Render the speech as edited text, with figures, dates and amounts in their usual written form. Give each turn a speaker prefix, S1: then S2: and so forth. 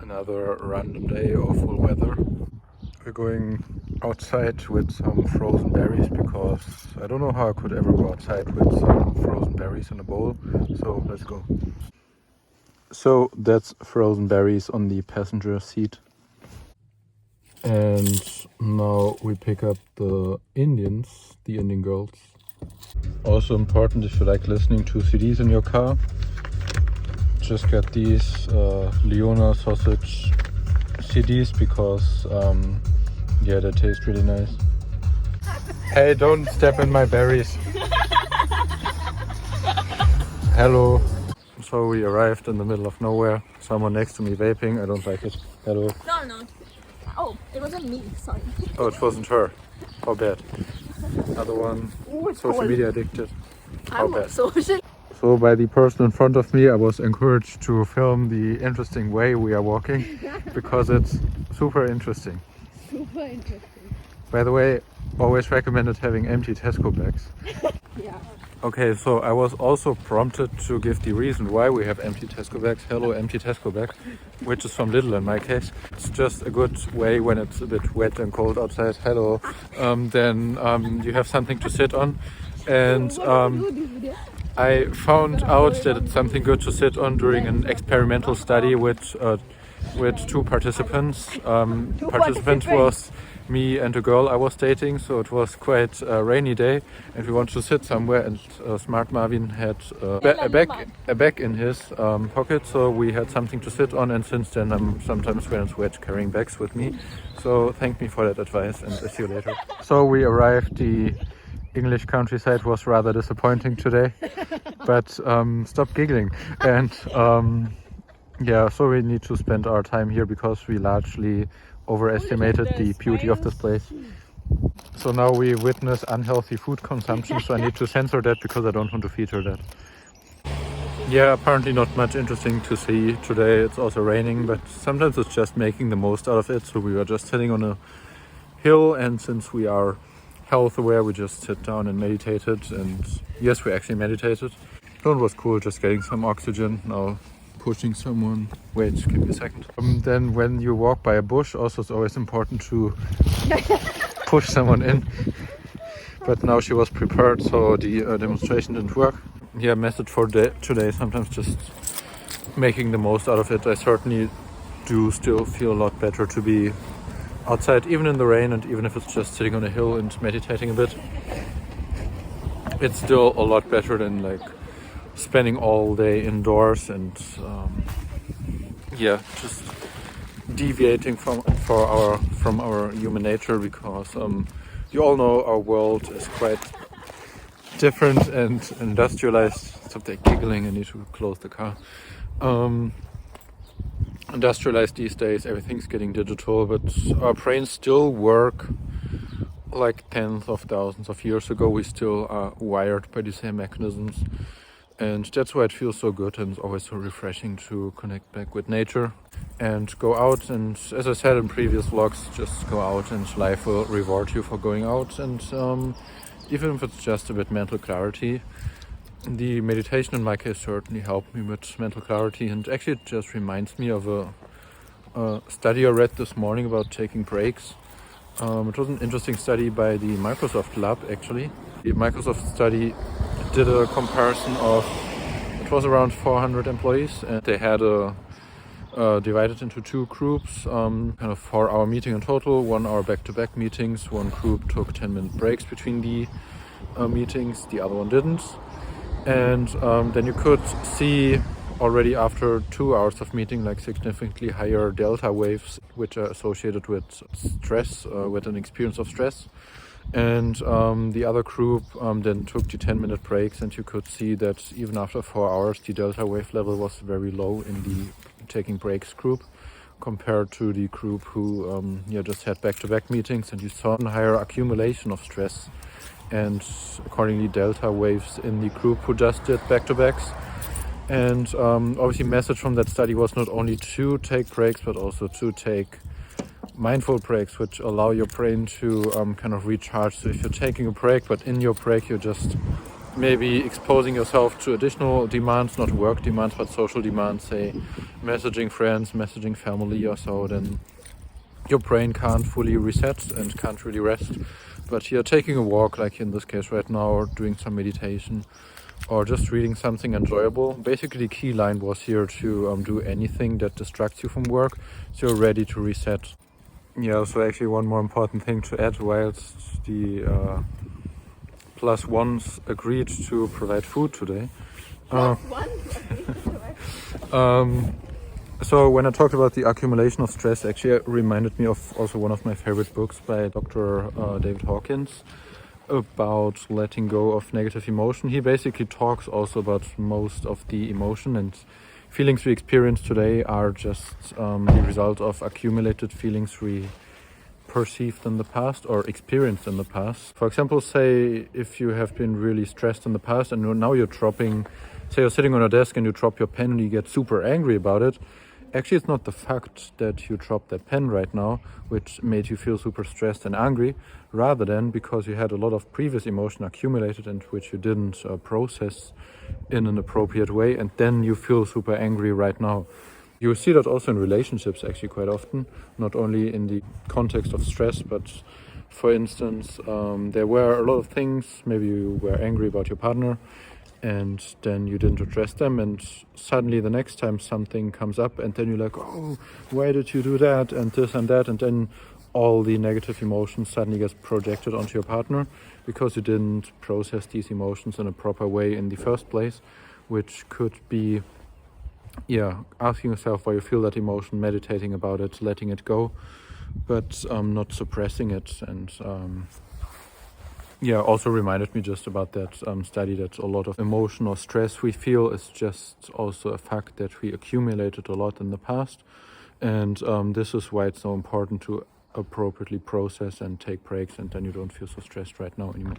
S1: Another random day of full weather. We're going outside with some frozen berries because I don't know how I could ever go outside with some frozen berries in a bowl. So let's go. So that's frozen berries on the passenger seat. And now we pick up the Indian girls. Also important if you like listening to CDs in your car. Just get these Leona sausage CDs because yeah, they taste really nice. Hey, don't step in my berries. Hello. So we arrived in the middle of nowhere. Someone next to me vaping. I don't like it. Hello.
S2: No. Oh, it wasn't me. Sorry.
S1: Oh, it wasn't her. How bad. Other one. Social media addicted. How bad.
S2: Social.
S1: So by the person in front of me, I was encouraged to film the interesting way we are walking because it's super interesting.
S2: Super interesting.
S1: By the way, always recommended having empty Tesco bags.
S2: Yeah.
S1: Okay, so I was also prompted to give the reason why we have empty Tesco bags. Hello, empty Tesco bag, which is from Lidl in my case. It's just a good way when it's a bit wet and cold outside. Hello, then you have something to sit on, and I found out that it's something good to sit on during an experimental study with two participants. Participant was me and a girl I was dating, so it was quite a rainy day and we wanted to sit somewhere, and smart Marvin had a bag in his pocket, so we had something to sit on, and since then I'm sometimes when it's wet carrying bags with me. So thank me for that advice and I'll see you later. So we arrived. The English countryside was rather disappointing today, but stop giggling. And yeah, so we need to spend our time here because we largely overestimated the beauty of this place. So now we witness unhealthy food consumption, so I need to censor that because I don't want to feature that. Yeah, apparently not much interesting to see today. It's also raining, but sometimes it's just making the most out of it. So we were just sitting on a hill, and since we are health aware, we just sit down and meditated. And yes, we actually meditated. So it was cool, just getting some oxygen. Now pushing someone. Wait, give me a second. Then when you walk by a bush, also it's always important to push someone in. But now she was prepared, so the demonstration didn't work. Yeah, message for today, sometimes just making the most out of it. I certainly do still feel a lot better to be outside, even in the rain, and even if it's just sitting on a hill and meditating a bit. It's still a lot better than like spending all day indoors and yeah, just deviating from our human nature, because you all know our world is quite different and industrialized. Stop there giggling, I need to close the car. Industrialized these days, everything's getting digital, but our brains still work like tens of thousands of years ago. We still are wired by the same mechanisms. And that's why it feels so good and always so refreshing to connect back with nature and go out. And as I said in previous vlogs, just go out and life will reward you for going out. And even if it's just a bit mental clarity, the meditation in my case certainly helped me with mental clarity. And actually it just reminds me of a study I read this morning about taking breaks. It was an interesting study by the Microsoft lab, actually. The Microsoft study did a comparison of, it was around 400 employees, and they had divided into two groups, kind of 4-hour meeting in total, 1 hour back-to-back meetings. One group took 10-minute breaks between the meetings, the other one didn't. And then you could see already after 2 hours of meeting like significantly higher delta waves, which are associated with stress, with an experience of stress. And the other group then took the 10-minute breaks, and you could see that even after 4 hours the delta wave level was very low in the taking breaks group compared to the group who just had back-to-back meetings, and you saw a higher accumulation of stress and accordingly delta waves in the group who just did back-to-backs. And obviously message from that study was not only to take breaks but also to take mindful breaks, which allow your brain to kind of recharge. So if you're taking a break but in your break you're just maybe exposing yourself to additional demands, not work demands, but social demands, say messaging friends, messaging family or so, then your brain can't fully reset and can't really rest. But you're taking a walk, like in this case right now, or doing some meditation, or just reading something enjoyable. Basically, the key line was here to do anything that distracts you from work, so you're ready to reset. Yeah, so actually one more important thing to add, whilst the plus ones agreed to provide food today. So when I talked about the accumulation of stress, actually it reminded me of also one of my favorite books by Dr. David Hawkins about letting go of negative emotion. He basically talks also about most of the emotion and feelings we experience today are just the result of accumulated feelings we perceived in the past or experienced in the past. For example, say if you have been really stressed in the past and now you're dropping, say you're sitting on a desk and you drop your pen and you get super angry about it. Actually, it's not the fact that you dropped that pen right now which made you feel super stressed and angry, rather than because you had a lot of previous emotion accumulated and which you didn't process in an appropriate way, and then you feel super angry right now. You see that also in relationships actually quite often, not only in the context of stress, but for instance, there were a lot of things, maybe you were angry about your partner and then you didn't address them, and suddenly the next time something comes up and then you're like, oh, why did you do that and this and that, and then all the negative emotions suddenly gets projected onto your partner because you didn't process these emotions in a proper way in the first place, which could be asking yourself why you feel that emotion, meditating about it, letting it go, but not suppressing it. And also reminded me just about that study that a lot of emotion or stress we feel is just also a fact that we accumulated a lot in the past. And this is why it's so important to appropriately process and take breaks, and then you don't feel so stressed right now anymore.